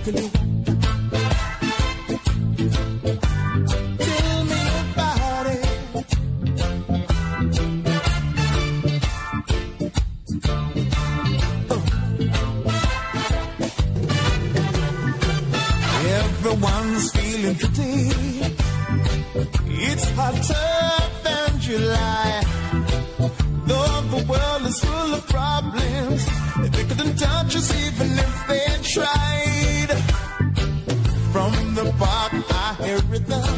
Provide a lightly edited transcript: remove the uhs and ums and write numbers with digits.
can you tell me about it? Everyone's feeling pretty. It's hotter than July. Though the world is full of problems, they couldn't touch us even if they tried. From the park I hear rhythm,